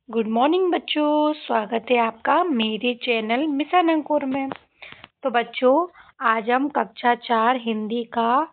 Good morning बच्चों, स्वागत है आपका मेरे चैनल मिशन अंकुर में। तो बच्चों, आज हम कक्षा 4 हिंदी का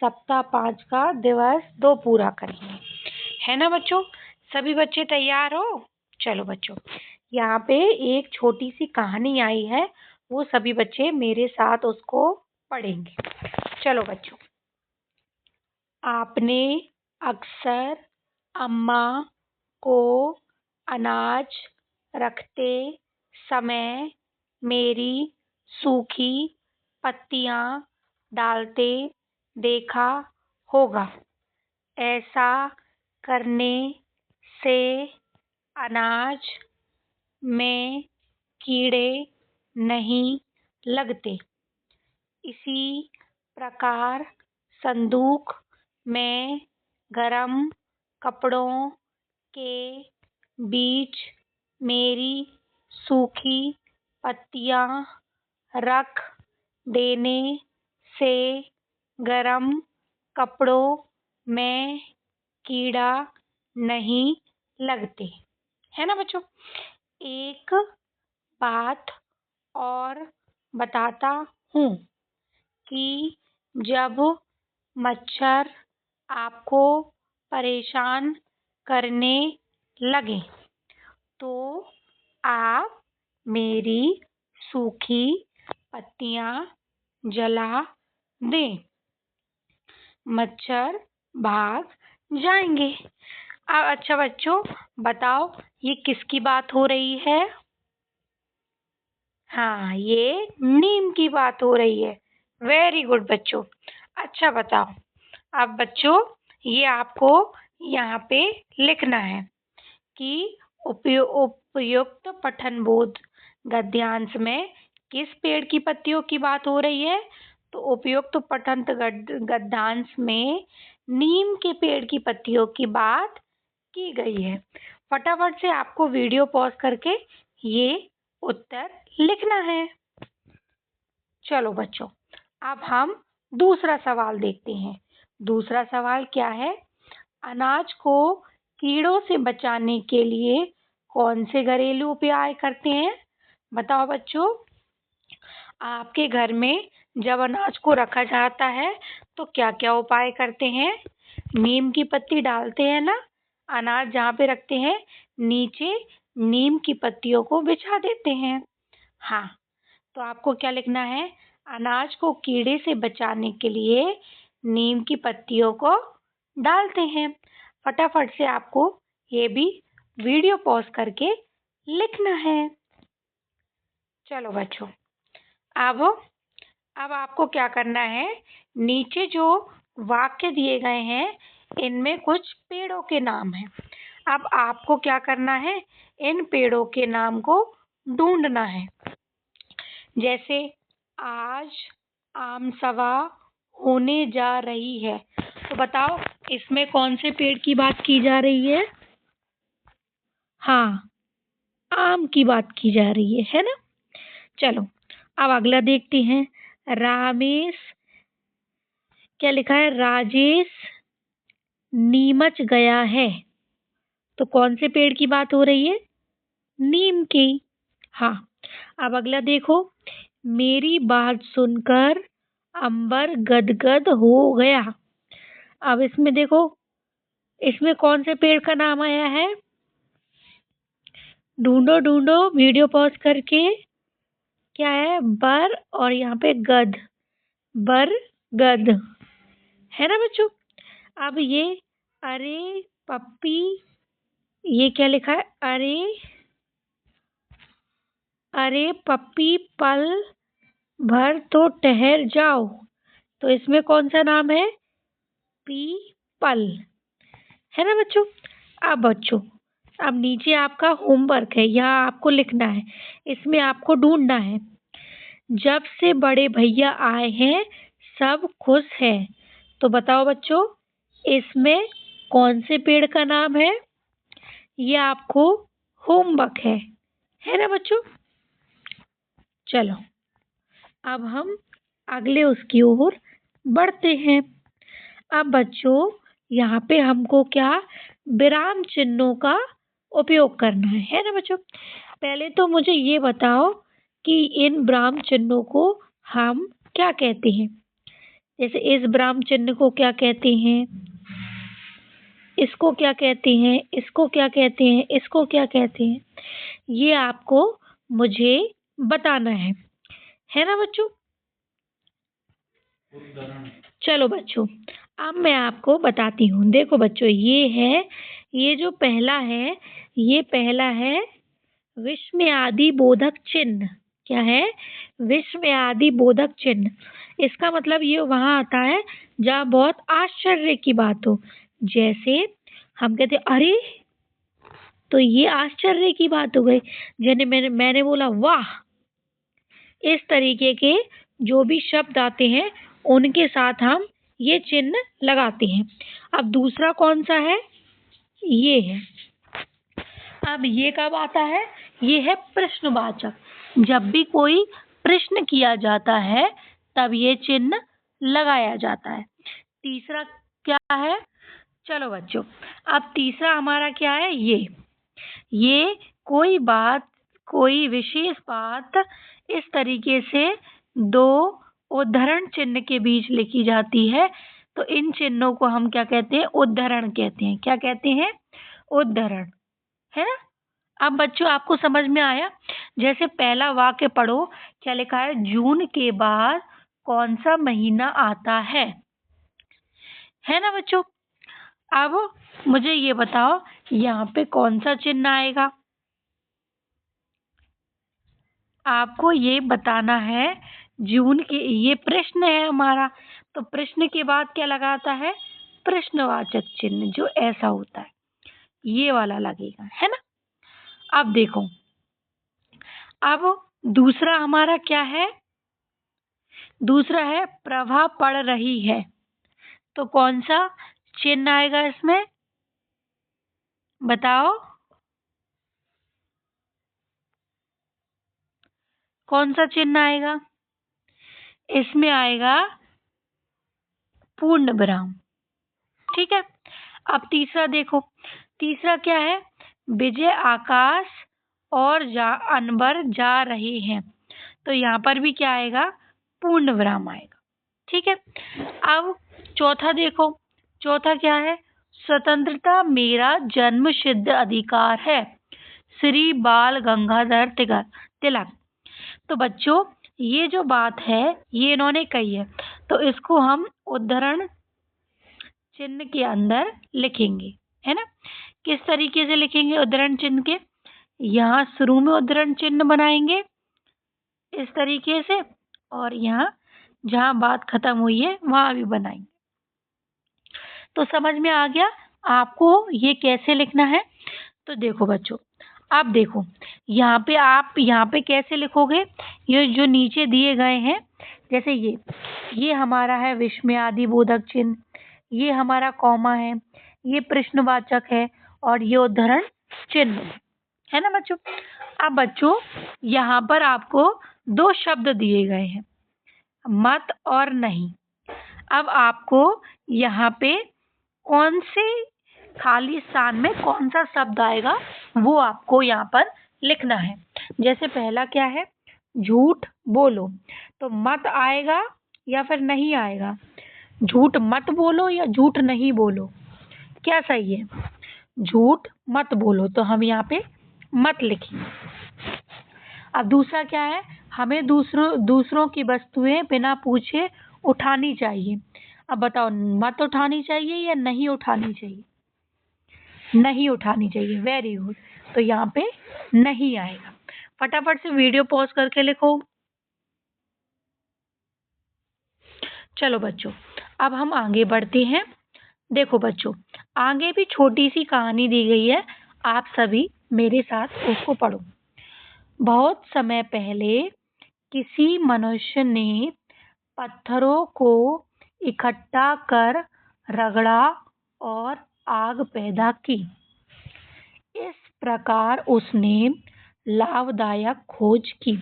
सप्ताह 5 का दिवस 2 पूरा करेंगे, है ना बच्चों। सभी बच्चे तैयार हो? चलो बच्चों, यहाँ पे एक छोटी सी कहानी आई है, वो सभी बच्चे मेरे साथ उसको पढ़ेंगे। चलो बच्चों, आपने अक्सर अम्मा को अनाज रखते समय मेरी सूखी पत्तियां डालते देखा होगा। ऐसा करने से अनाज में कीड़े नहीं लगते। इसी प्रकार संदूक में गरम कपड़ों के बीच मेरी सूखी पत्तियां रख देने से गरम कपड़ों में कीड़ा नहीं लगते, है ना बच्चों। एक बात और बताता हूँ कि जब मच्छर आपको परेशान करने लगे तो आप मेरी सूखी पत्तियां जला दें, मच्छर भाग जाएंगे। अब अच्छा बच्चों, बताओ ये किसकी बात हो रही है? हाँ, ये नीम की बात हो रही है। वेरी गुड बच्चों। अच्छा बताओ, अब बच्चों ये आपको यहाँ पे लिखना है कि उपयुक्त पठन बोध गद्यांश में किस पेड़ की पत्तियों की बात हो रही है। तो उपयुक्त पठन गद्यांश में नीम के पेड़ की पत्तियों की बात की गई है। फटाफट से आपको वीडियो पॉज करके ये उत्तर लिखना है। चलो बच्चों, अब हम दूसरा सवाल देखते हैं। दूसरा सवाल क्या है? अनाज को कीड़ों से बचाने के लिए कौन से घरेलू उपाय करते हैं? बताओ बच्चों। आपके घर में जब अनाज को रखा जाता है तो क्या क्या उपाय करते हैं? नीम की पत्ती डालते हैं ना। अनाज जहाँ पे रखते हैं नीचे नीम की पत्तियों को बिछा देते हैं। हाँ, तो आपको क्या लिखना है? अनाज को कीड़े से बचाने के लिए नीम की पत्तियों को डालते हैं। फटाफट से आपको ये भी वीडियो पॉज करके लिखना है। चलो बच्चों, अब आपको क्या करना है? नीचे जो वाक्य दिए गए हैं इनमें कुछ पेड़ों के नाम हैं। अब आपको क्या करना है? इन पेड़ों के नाम को ढूंढना है। जैसे आज आम सभा होने जा रही है, तो बताओ इसमें कौन से पेड़ की बात की जा रही है? हाँ, आम की बात की जा रही है ना। चलो अब अगला देखते हैं। रामेश, क्या लिखा है? राजेश नीमच गया है, तो कौन से पेड़ की बात हो रही है? नीम की। हाँ, अब अगला देखो। मेरी बात सुनकर अंबर गदगद हो गया। अब इसमें देखो, इसमें कौन से पेड़ का नाम आया है? ढूंढो ढूंढो वीडियो पॉज करके। क्या है? बर और यहाँ पे गद, बर गद, है ना बच्चों। अब ये अरे पप्पी, ये क्या लिखा है? अरे पप्पी पल भर तो ठहर जाओ, तो इसमें कौन सा नाम है? पीपल, है ना बच्चों। अब नीचे आपका होमवर्क है, यहाँ आपको लिखना है, इसमें आपको ढूंढना है। जब से बड़े भैया आए हैं सब खुश हैं, तो बताओ बच्चों इसमें कौन से पेड़ का नाम है? ये आपको होमवर्क है ना बच्चों। चलो अब हम अगले उसकी ओर बढ़ते हैं। अब बच्चों यहाँ पे हमको क्या विराम चिन्हों का उपयोग करना है ना बच्चों। पहले तो मुझे ये बताओ कि इन ब्राह्म चिन्हों को हम क्या कहते हैं। जैसे इस ब्राह्म चिन्ह को क्या कहते हैं, इसको क्या कहते हैं, इसको क्या कहते हैं, इसको क्या कहते हैं, ये आपको मुझे बताना है ना बच्चों। चलो बच्चों, अब मैं आपको बताती हूँ। देखो बच्चों, ये जो पहला है, ये पहला है विस्मयादि बोधक चिन्ह। क्या है? विस्मयादि बोधक चिन्ह। इसका मतलब ये वहां आता है जहाँ बहुत आश्चर्य की बात हो। जैसे हम कहते अरे, तो ये आश्चर्य की बात हो गई। जैसे मैंने बोला वाह। इस तरीके के जो भी शब्द आते हैं उनके साथ हम ये चिन्ह लगाते हैं। अब दूसरा कौन सा है? ये है। अब ये कब आता है? ये है प्रश्नवाचक। जब भी कोई प्रश्न किया जाता है तब ये चिन्ह लगाया जाता है। तीसरा क्या है? चलो बच्चों, अब तीसरा हमारा क्या है? ये कोई विशेष बात इस तरीके से दो उद्धरण चिन्ह के बीच लिखी जाती है, तो इन चिन्हों को हम क्या कहते हैं? उद्धरण कहते हैं। क्या कहते हैं? उद्धरण। है ना। अब बच्चों आपको समझ में आया? जैसे पहला वाक्य पढ़ो, क्या लिखा है? जून के बाद कौन सा महीना आता है ना बच्चों। अब मुझे ये बताओ, यहाँ पे कौन सा चिन्ह आएगा? आपको ये बताना है। जून के, ये प्रश्न है हमारा, तो प्रश्न के बाद क्या लगाता है? प्रश्नवाचक चिन्ह, जो ऐसा होता है ये वाला लगेगा, है ना। अब देखो, अब दूसरा हमारा क्या है? दूसरा है प्रभा पड़ रही है, तो कौन सा चिन्ह आएगा इसमें? बताओ, कौन सा चिन्ह आएगा? इसमें आएगा पूर्ण विराम। ठीक है। अब तीसरा देखो, तीसरा क्या है? विजय आकाश और अनवर जा रहे हैं, तो यहाँ पर भी क्या आएगा? पूर्ण विराम आएगा। ठीक है। अब चौथा देखो, चौथा क्या है? स्वतंत्रता मेरा जन्म सिद्ध अधिकार है, श्री बाल गंगाधर तिलक। तो बच्चों, ये जो बात है ये इन्होंने कही है, तो इसको हम उद्धरण चिन्ह के अंदर लिखेंगे, है ना। किस तरीके से लिखेंगे उद्धरण चिन्ह के? यहाँ शुरू में उद्धरण चिन्ह बनाएंगे इस तरीके से, और यहाँ जहाँ बात खत्म हुई है वहां भी बनाएंगे। तो समझ में आ गया आपको ये कैसे लिखना है? तो देखो बच्चों, अब देखो यहाँ पे, आप यहाँ पे कैसे लिखोगे? ये जो नीचे दिए गए हैं, जैसे ये हमारा है विस्मयादि बोधक चिन्ह, ये हमारा कॉमा है, ये प्रश्नवाचक है, और ये उद्धरण चिन्ह है ना बच्चों। अब बच्चों, यहाँ पर आपको दो शब्द दिए गए हैं, मत और नहीं। अब आपको यहाँ पे कौन से खाली स्थान में कौन सा शब्द आएगा वो आपको यहाँ पर लिखना है। जैसे पहला क्या है? झूठ बोलो, तो मत आएगा या फिर नहीं आएगा? झूठ मत बोलो या झूठ नहीं बोलो, क्या सही है? झूठ मत बोलो, तो हम यहाँ पे मत लिखेंगे। अब दूसरा क्या है? हमें दूसरों की वस्तुएं बिना पूछे उठानी चाहिए। अब बताओ, मत उठानी चाहिए या नहीं उठानी चाहिए? नहीं उठानी चाहिए। Very good. तो यहाँ पे नहीं आएगा। फटाफट से वीडियो पॉज करके लिखो। चलो बच्चों, अब हम आगे बढ़ते हैं। देखो बच्चों, आगे भी छोटी सी कहानी दी गई है, आप सभी मेरे साथ उसको पढ़ो। बहुत समय पहले किसी मनुष्य ने पत्थरों को इकट्ठा कर रगड़ा और आग पैदा की। इस प्रकार उसने लाभदायक खोज की।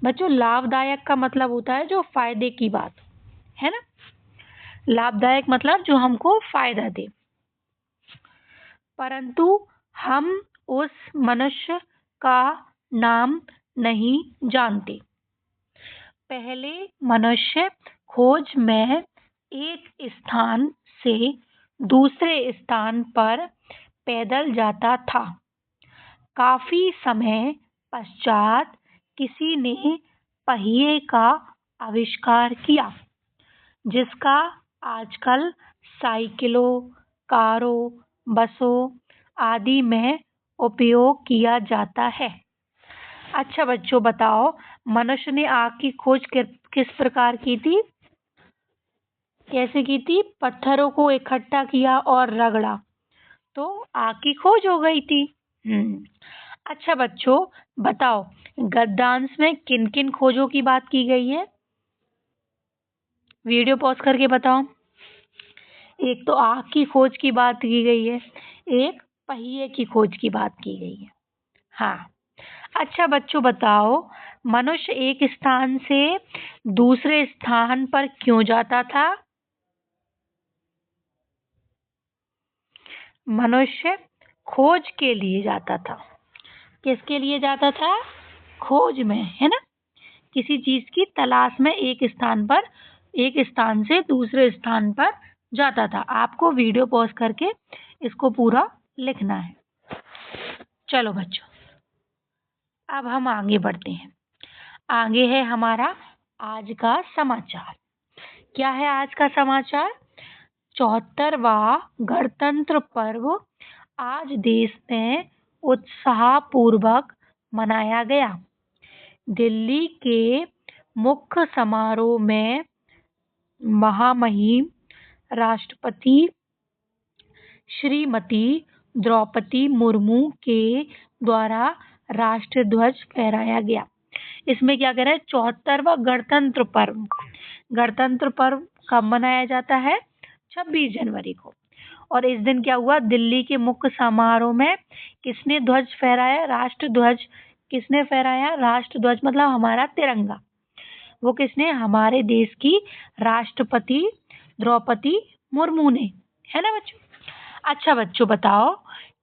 बच्चों, लाभदायक का मतलब होता है जो फायदे की बात, है ना। लाभदायक मतलब जो हमको फायदा दे। परंतु हम उस मनुष्य का नाम नहीं जानते। पहले मनुष्य खोज में एक स्थान से दूसरे स्थान पर पैदल जाता था। काफी समय पश्चात किसी ने पहिए का आविष्कार किया, जिसका आजकल साइकिलों, कारों, बसों आदि में उपयोग किया जाता है। अच्छा बच्चों, बताओ मनुष्य ने आग की खोज किस प्रकार की थी? कैसे की थी? पत्थरों को इकट्ठा किया और रगड़ा तो आग की खोज हो गई थी। अच्छा बच्चों, बताओ गद्यांश में किन किन खोजों की बात की गई है? वीडियो पॉज करके बताओ। एक तो आग की खोज की बात की गई है, एक पहिए की खोज की बात की गई है। हाँ। अच्छा बच्चों, बताओ मनुष्य एक स्थान से दूसरे स्थान पर क्यों जाता था? मनुष्य खोज के लिए जाता था। किसके लिए जाता था? खोज में, है ना? किसी चीज की तलाश में एक स्थान से दूसरे स्थान पर जाता था। आपको वीडियो पॉज करके इसको पूरा लिखना है। चलो बच्चों, अब हम आगे बढ़ते हैं। आगे है हमारा आज का समाचार। क्या है आज का समाचार? 74वां गणतंत्र पर्व आज देश में उत्साहपूर्वक मनाया गया। दिल्ली के मुख्य समारोह में महामहिम राष्ट्रपति श्रीमती द्रौपदी मुर्मू के द्वारा राष्ट्र ध्वज फहराया गया। इसमें क्या कह रहा है? 74वां गणतंत्र पर्व। गणतंत्र पर्व कब मनाया जाता है? 26 जनवरी को। और इस दिन क्या हुआ? दिल्ली के मुख्य समारोह में किसने ध्वज फहराया? राष्ट्र ध्वज। किसने फहराया? राष्ट्र ध्वज मतलब हमारा तिरंगा। वो किसने? हमारे देश की राष्ट्रपति द्रौपदी मुर्मू ने, है ना बच्चों? अच्छा बच्चों, बताओ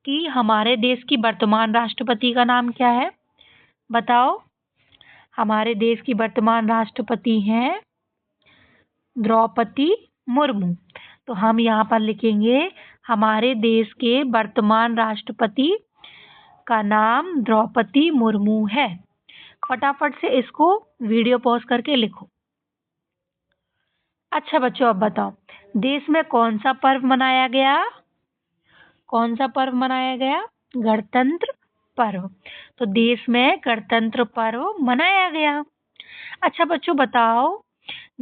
कि हमारे देश की वर्तमान राष्ट्रपति का नाम क्या है? बताओ। हमारे देश की वर्तमान राष्ट्रपति हैं द्रौपदी मुर्मू। तो हम यहाँ पर लिखेंगे हमारे देश के वर्तमान राष्ट्रपति का नाम द्रौपदी मुर्मू है। फटाफट से इसको वीडियो पॉज करके लिखो। अच्छा बच्चों, अब बताओ देश में कौन सा पर्व मनाया गया? कौन सा पर्व मनाया गया? गणतंत्र पर्व। तो देश में गणतंत्र पर्व मनाया गया। अच्छा बच्चों, बताओ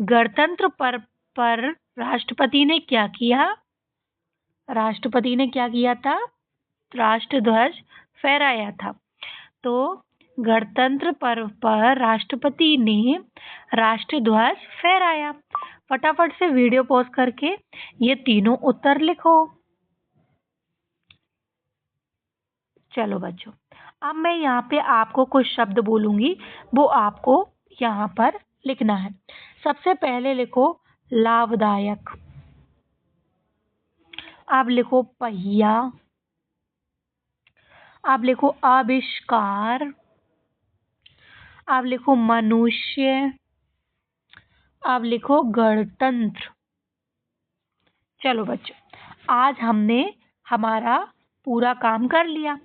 गणतंत्र पर्व पर राष्ट्रपति ने क्या किया? राष्ट्रपति ने क्या किया था? राष्ट्र ध्वज फहराया था। तो गणतंत्र पर्व पर राष्ट्रपति ने राष्ट्र ध्वज फहराया। फटाफट से वीडियो पॉज करके ये तीनों उत्तर लिखो। चलो बच्चों, अब मैं यहाँ पे आपको कुछ शब्द बोलूंगी, वो आपको यहाँ पर लिखना है। सबसे पहले लिखो लाभदायक। अब लिखो पहिया। अब लिखो आविष्कार। अब लिखो मनुष्य। अब लिखो गणतंत्र। चलो बच्चों, आज हमने हमारा पूरा काम कर लिया।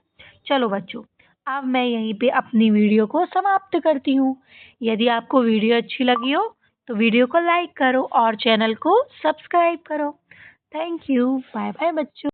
चलो बच्चों, अब मैं यहीं पे अपनी वीडियो को समाप्त करती हूँ। यदि आपको वीडियो अच्छी लगी हो तो वीडियो को लाइक करो और चैनल को सब्सक्राइब करो। Thank you. बाय बाय बच्चों।